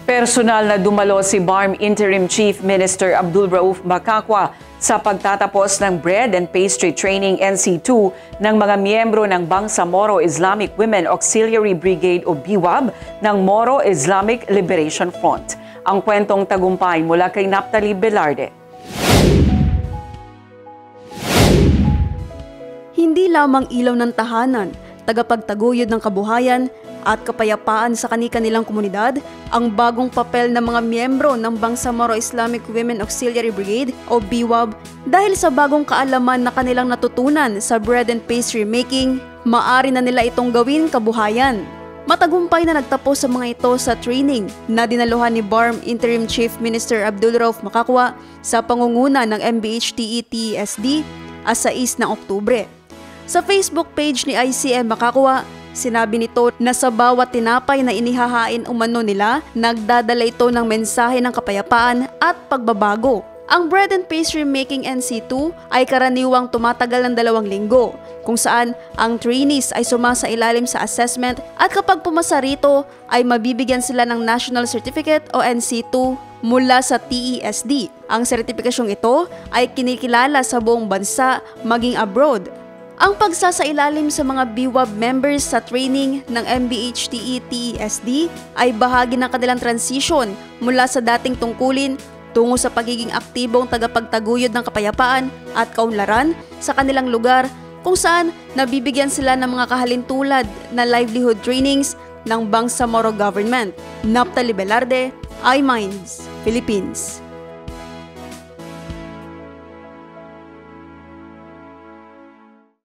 Personal na dumalo si BARM Interim Chief Minister Abdulrauf Makakwa sa pagtatapos ng Bread and Pastry Training NC2 ng mga miyembro ng Bangsamoro Islamic Women Auxiliary Brigade o BIWAB ng Moro Islamic Liberation Front. Ang kwentong tagumpay mula kay Naphtali Velarde. Hindi lamang ilaw ng tahanan, tagapagtaguyod ng kabuhayan at kapayapaan sa kani-kanilang komunidad ang bagong papel ng mga miyembro ng Bangsamoro Islamic Women Auxiliary Brigade o BIWAB dahil sa bagong kaalaman na kanilang natutunan sa bread and pastry making, maaari na nila itong gawin kabuhayan. Matagumpay na nagtapos sa mga ito sa training na dinaluhan ni BARM Interim Chief Minister Abdulrauf Makakwa sa pangunguna ng MBHTE-TESD sa 6 ng Oktubre. Sa Facebook page ni ICM Makakwa, sinabi nito na sa bawat tinapay na inihahain umano nila, nagdadala ito ng mensahe ng kapayapaan at pagbabago. Ang Bread and Pastry Making NC2 ay karaniwang tumatagal ng 2 linggo, kung saan ang trainees ay sumasailalim sa assessment at kapag pumasa rito ay mabibigyan sila ng National Certificate o NC2 mula sa TESD. Ang sertipikasyong ito ay kinikilala sa buong bansa maging abroad. Ang pagsasailalim sa mga BIWAB members sa training ng MBHTE-TESD ay bahagi ng kanilang transition mula sa dating tungkulin tungo sa pagiging aktibong tagapagtaguyod ng kapayapaan at kaunlaran sa kanilang lugar kung saan nabibigyan sila ng mga kahalintulad na livelihood trainings ng Bangsamoro Government. Naphtali Velarde, iMinds, Philippines.